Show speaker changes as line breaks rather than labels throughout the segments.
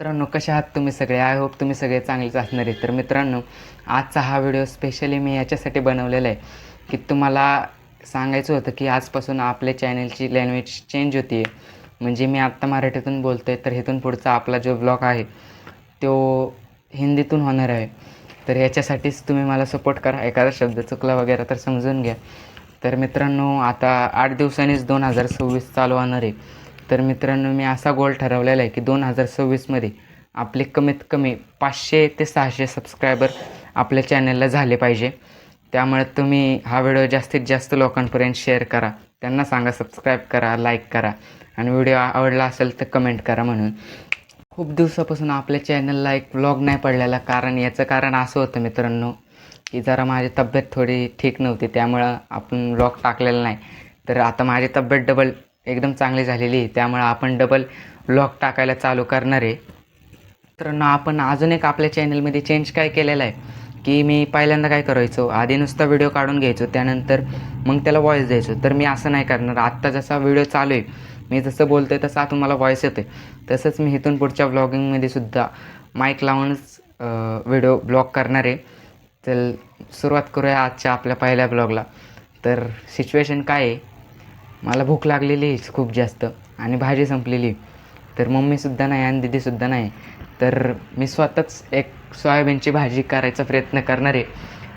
मित्रांनो, कशा आहात तुम्ही सगळे? आय होप तुम्ही सगळे चांगलेच असणार आहे. तर मित्रांनो, आजचा हा व्हिडिओ स्पेशली मी याच्यासाठी बनवलेला आहे की तुम्हाला सांगायचं होतं की आजपासून आपल्या चॅनलची लँग्वेज चेंज होती आहे. म्हणजे मी आत्ता मराठीतून बोलतो आहे, तर इथून पुढचा आपला जो ब्लॉग आहे तो हिंदीतून होणार आहे. तर याच्यासाठीच तुम्ही मला सपोर्ट करा. एखादा शब्द चुकला वगैरे तर समजून घ्या. तर मित्रांनो, आता 8 दिवसांनीच 2026 चालू होणार आहे. तर मित्रांनो, मी असा गोल ठरवलेला आहे की 2026मध्ये आपले कमीत कमी 500 ते 600 सबस्क्रायबर आपल्या चॅनलला झाले पाहिजे. त्यामुळे तुम्ही हा व्हिडिओ जास्तीत जास्त लोकांपर्यंत शेअर करा. त्यांना सांगा सबस्क्राईब करा, लाईक करा आणि व्हिडिओ आवडला असेल तर कमेंट करा म्हणून. खूप दिवसापासून आपल्या चॅनलला एक व्लॉग नाही पडलेला. याचं कारण असं होतं मित्रांनो की जरा माझी तब्येत थोडी ठीक नव्हती, त्यामुळं आपण व्लॉग टाकलेला नाही. तर आता माझी तब्येत डबल एकदम चांगली झालेली आहे, त्यामुळं आपण डबल व्लॉग टाकायला चालू करणार आहे. मित्रांनो, आपण अजून एक आपल्या चॅनलमध्ये चेंज काय केलेलं आहे की मी पहिल्यांदा काय करायचो, आधी नुसता व्हिडिओ काढून घ्यायचो, त्यानंतर मग त्याला व्हॉईस द्यायचो. तर मी असं नाही करणार. आत्ता जसा व्हिडिओ चालू आहे, मी जसं बोलतो आहे तसा तुम्हाला व्हॉईस येतो आहे, तसंच मी इथून पुढच्या व्लॉगिंगमध्ये सुद्धा माईक लावूनच व्हिडिओ ब्लॉग करणार आहे. तर सुरुवात करूया आजच्या आपल्या पहिल्या ब्लॉगला. तर सिच्युएशन काय आहे, मला भूक लागलेली आहे खूप जास्त आणि भाजी संपलेली. तर मम्मीसुद्धा नाही आणि दीदीसुद्धा नाही. तर मी स्वतःच एक सोयाबीनची भाजी करायचा प्रयत्न करणार आहे.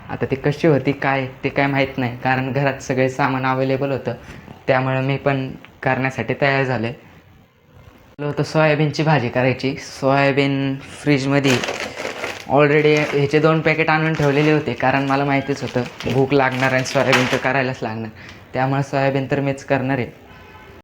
आता ती कशी होती काय ते काय माहीत नाही, कारण घरात सगळे सामान अवेलेबल होतं, त्यामुळं मी पण करण्यासाठी तयार झाले. होतं सोयाबीनची भाजी करायची. सोयाबीन फ्रीजमध्ये ऑलरेडी ह्याचे 2 पॅकेट आणून ठेवलेले होते, कारण मला माहितीच होतं भूक लागणार आणि सोयाबीन तर करायलाच लागणार, त्यामुळे सोयाबीन तर मीच करणार आहे.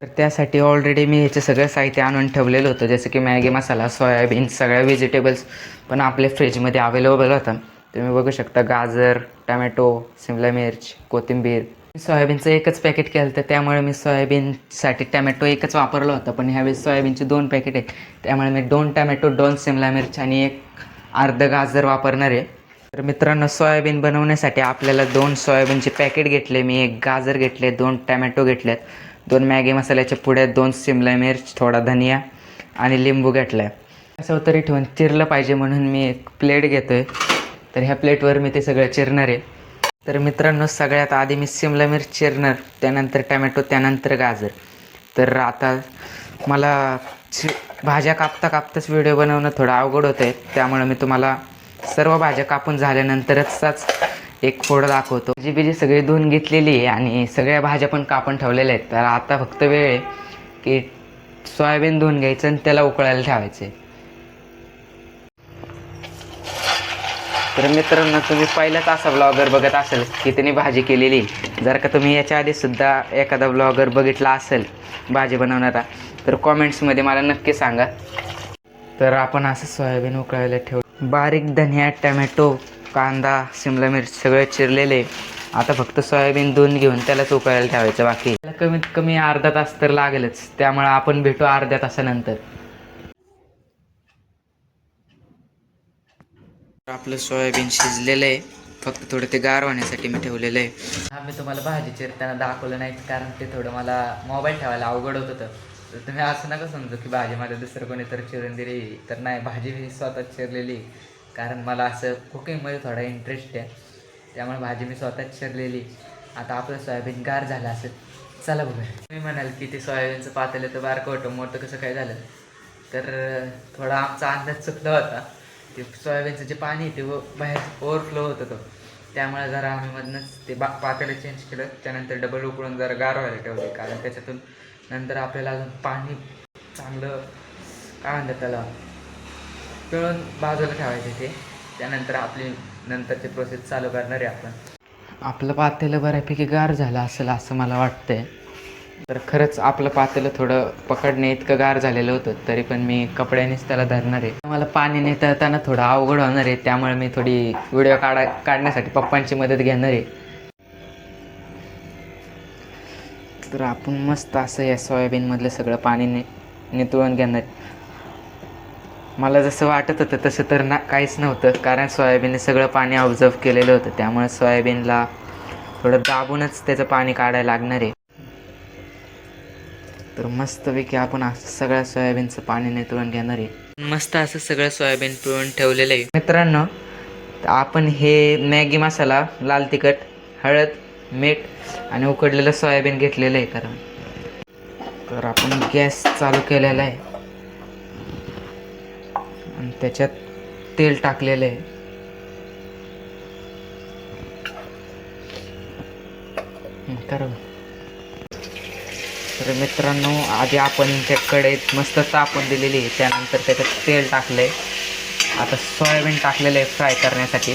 तर त्यासाठी ऑलरेडी मी ह्याचं सगळं साहित्य आणून ठेवलेलं होतं, जसं की मॅगी मसाला, सोयाबीन, सगळ्या व्हेजिटेबल्स पण आपल्या फ्रीजमध्ये अवेलेबल होता. तुम्ही बघू शकता गाजर, टमॅटो, शिमला मिर्च, कोथिंबीर. सोयाबीनचं एकच पॅकेट केलं होतं, त्यामुळे मी सोयाबीनसाठी टमॅटो एकच वापरला होता. पण ह्यावेळेस सोयाबीनचे 2 पॅकेट आहेत, त्यामुळे मी 2 टमॅटो, 2 शिमला मिर्च आणि एक अर्धं गाजर वापरणार आहे. तर मित्रांनो, सोयाबीन बनवण्यासाठी आपल्याला 2 सोयाबीनचे पॅकेट घेतले मी, 1 गाजर घेतले, 2 टमॅटो घेतलेत, 2 मॅगी मसाल्याच्या पुड्या, 2 शिमला मिर्च, थोडा धनिया आणि लिंबू घेतला आहे. असं तरी ठेवून चिरलं पाहिजे म्हणून मी एक प्लेट घेतो आहे. तर ह्या प्लेटवर मी ते सगळं चिरणार आहे. तर मित्रांनो, सगळ्यात आधी मी शिमला मिर्च चिरणार, त्यानंतर टमॅटो, त्यानंतर गाजर. तर आता मला भाज्या कापता कापताच व्हिडिओ बनवणं थोडं अवघड होतं आहे, त्यामुळे मी तुम्हाला सर्व भाज्या कापून झाल्यानंतरच एक फोड दाखवतो. भाजी सगळी धुवून घेतलेली आहे आणि सगळ्या भाज्या पण कापून ठेवलेल्या आहेत. तर आता फक्त वेळ आहे की सोयाबीन धुवून घ्यायचं आणि त्याला उकळायला ठेवायचं आहे. तर मित्रांनो, तुम्ही पहिलाच असा ब्लॉगर बघत असेल की त्यांनी भाजी केलेली. जर का तुम्ही याच्या आधीसुद्धा एखादा ब्लॉगर बघितला असेल भाजी बनवणारा, तर कॉमेंट्समध्ये मला नक्की सांगा. तर आपण असं सोयाबीन उकळायला ठेवू. बारीक धनिया, टमॅटो, कांदा, शिमला मिर्च सगळे चिरलेले. आता फक्त सोयाबीन धुवून घेऊन त्यालाच उकळायला ठेवायचं. बाकी त्याला कमीत कमी अर्धा तास तर लागेलच, त्यामुळे आपण भेटू अर्ध्या तासानंतर. आपलं सोयाबीन शिजलेलं आहे, फक्त थोडं ते गार होण्यासाठी मी ठेवलेलं आहे. हा, मी तुम्हाला भाजी चिरताना दाखवलं नाही, कारण ते थोडं मला मोबाईल ठेवायला अवघड होत होतं. तर तुम्ही असं नका समजू की भाजी मला दुसरं कोणी तर चिरून दिली. तर नाही, भाजी मी स्वतःच चिरलेली, कारण मला असं कुकिंगमध्ये थोडा इंटरेस्ट आहे, त्यामुळे भाजी मी स्वतःच चिरलेली. आता आपलं सोयाबीन गार झालं असेल, चला बघूया. मी म्हणाल की ते सोयाबीनचं पातेलं तर बारकं होतं, मोठं कसं काय झालं. तर थोडा आमचा अंदाज चुकला होता. ते सोयाबीनचं जे पाणी ते बाहेर ओव्हरफ्लो होत होतं, त्यामुळे जरा आम्ही मधनंच ते पातेलं चेंज केलं. त्यानंतर डबल उकळून जरा गार व्हायला ठेवले, कारण त्याच्यातून नंतर आपल्याला अजून पाणी चांगलं काय म्हणतात त्याला पिळून बाजूला ठेवायचे ते. त्यानंतर आपली नंतरची प्रोसेस चालू करणार आहे आपण. आपलं पातेलं बऱ्यापैकी गार झालं असेल असं मला वाटतंय. तर खरंच आपलं पातेलं थोडं पकडणे इतकं गार झालेलं होतं, तरी पण मी कपड्यानेच त्याला धरणार आहे. मला पाणी नेताना थोडं अवघड होणार आहे, त्यामुळे मी थोडी व्हिडिओ काढण्यासाठी पप्पांची मदत घेणार आहे. तर आपण मस्त असं या सोयाबीनमधलं सगळं पाणी नितळून घेणार. मला जसं वाटत होतं तसं तर काहीच नव्हतं, कारण सोयाबीनने सगळं पाणी ऑब्झर्व केलेलं होतं, त्यामुळे सोयाबीनला थोडं दाबूनच त्याचं पाणी काढायला लागणार आहे. तर मस्तपैकी आपण असं सगळ्या सोयाबीनचं पाणी नितळून घेणार आहे. मस्त असं सगळं सोयाबीन पिळून ठेवलेलं आहे मित्रांनो. आपण हे मॅगी मसाला, लाल तिखट, हळद, मीठ आणि उकडलेलं सोयाबीन घेतलेलं आहे. तर आपण गॅस चालू केलेला आहे आणि त्याच्यात तेल टाकलेलं आहे. तर मित्रांनो, आधी आपण त्या कढईत मस्त तापवून दिलेली आहे. त्यानंतर त्याच्यात तेल टाकलं आहे. आता सोयाबीन टाकलेलं आहे फ्राय करण्यासाठी.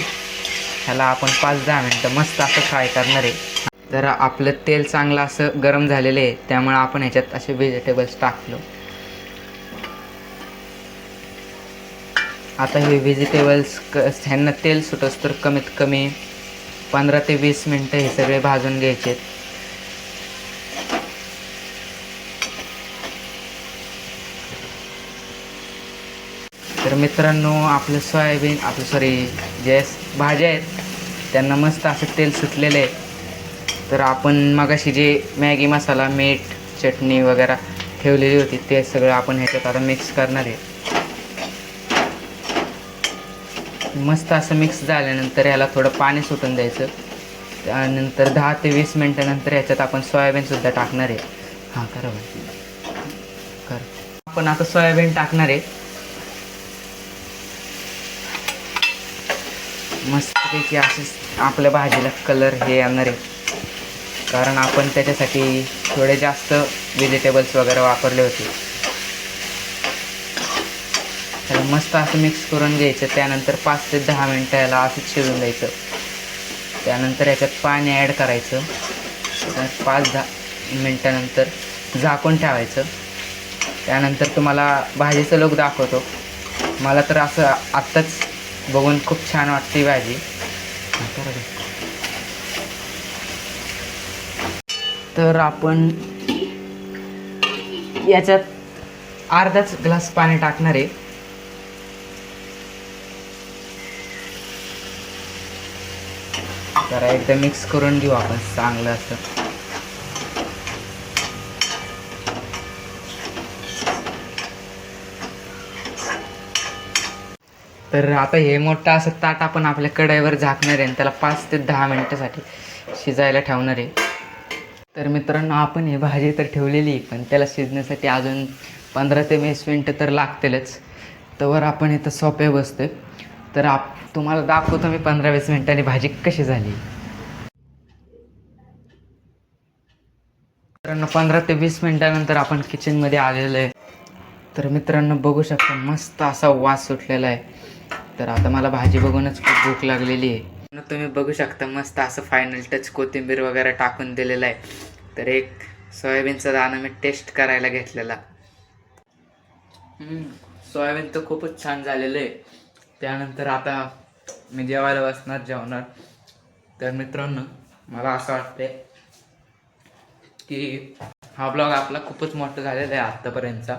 ह्याला आपण 5-10 मिनटं मस्त असं फ्राय करणार आहे. तर आपलं तेल चांगलं असं गरम झालेलं आहे, त्यामुळे आपण ह्याच्यात असे व्हेजिटेबल्स टाकलो. आता हे व्हेजिटेबल्स ह्यांना तेल सुटस तर कमीत कमी 15 ते 20 मिनटं हे सगळे भाजून घ्यायचे. तर मित्रांनो, आपलं सोयाबीन जे भाज्या आहेत त्यांना मस्त असं तेल सुटलेलं आहे. तर आपण मगाशी जे मॅगी मसाला, मीठ, चटणी वगैरे ठेवलेली होती ते सगळं आपण ह्याच्यात आता मिक्स करणार आहे. मस्त असं मिक्स झाल्यानंतर ह्याला थोडं पाणी सुटून द्यायचं. त्यानंतर 10 ते 20 मिनटानंतर ह्याच्यात आपण सोयाबीनसुद्धा टाकणार आहे. आपण आता सोयाबीन टाकणार आहे. मस्तपैकी असेच आपल्या भाजीला कलर हे येणार आहे, कारण आपण त्याच्यासाठी थोडे जास्त व्हेजिटेबल्स वगैरे वापरले होते. तर मस्त असं मिक्स करून घ्यायचं. त्यानंतर 5 ते 10 मिनटं याला असंच शिजून द्यायचं. त्यानंतर याच्यात पाणी ॲड करायचं. 5-10 मिनटानंतर झाकून ठेवायचं. त्यानंतर तुम्हाला भाजीचं लूक दाखवतो. मला तर असं आत्ताच बघून खूप छान वाटते भाजी. तर आपण याच्यात अर्धाच ग्लास पाणी टाकणार आहे. तर एकदा मिक्स करून घेऊ आपण चांगलं असं. तर आता हे मोठं असं ताट आपण आपल्या कढईवर झाकणार आहे आणि त्याला 5 ते 10 मिनटासाठी शिजायला ठेवणार आहे. तर मित्रांनो, आपण ही भाजी तर ठेवलेली, पण त्याला शिजण्यासाठी अजून 15 ते 20 मिनटं तर लागतीलच. तोवर आपण इथं सोप्या बसतोय. तर तुम्हाला दाखवतो मी 15-20 मिनटांनी भाजी कशी झाली. मित्रांनो, 15 ते 20 मिनटानंतर आपण किचनमध्ये आलेलो आहे. तर मित्रांनो, बघू शकता मस्त असा वास सुटलेला आहे. तर आता मला भाजी बघूनच खूप भूक लागलेली आहे. तुम्ही बघू शकता मस्त असं फायनल टच कोथिंबीर वगैरे टाकून दिलेलं आहे. तर एक सोयाबीनचा दाणा मी टेस्ट करायला घेतलेला. सोयाबीन तर खूपच छान झालेलं आहे. त्यानंतर आता मी जेवायला बसणार, जेवणार. तर मित्रांनो, मला असं वाटतंय की हा ब्लॉग आपला खूपच मोठा झालेला आहे आत्तापर्यंतचा.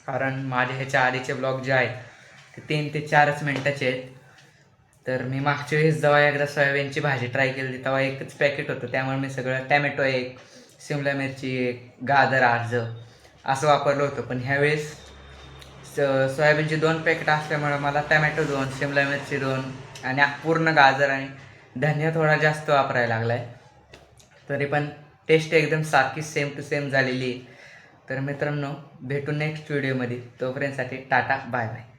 कारण माझे ह्याच्या आधीचे ब्लॉग जे आहेत ते 3 ते 4 मिनटाचे आहेत. तर मी मागच्या वेळेस जेव्हा एकदा सोयाबीनची भाजी ट्राय केली तेव्हा एकच पॅकेट होतं. त्यामुळे मी सगळं टॅमॅटो एक, शिमला मिरची एक, गाजर अर्ध असं वापरलं होतं. पण ह्यावेळेस सोयाबीनची 2 पॅकेट असल्यामुळे मला टॅमॅटो 2, शिमला मिरची 2 आणि पूर्ण गाजर आणि धनिया थोडा जास्त वापरायला लागला आहे. तरी पण टेस्ट एकदम सारखी सेम टू सेम झालेली आहे. तर मित्रांनो, भेटू नेक्स्ट व्हिडिओमध्ये. तोपर्यंतसाठी टाटा, बाय बाय.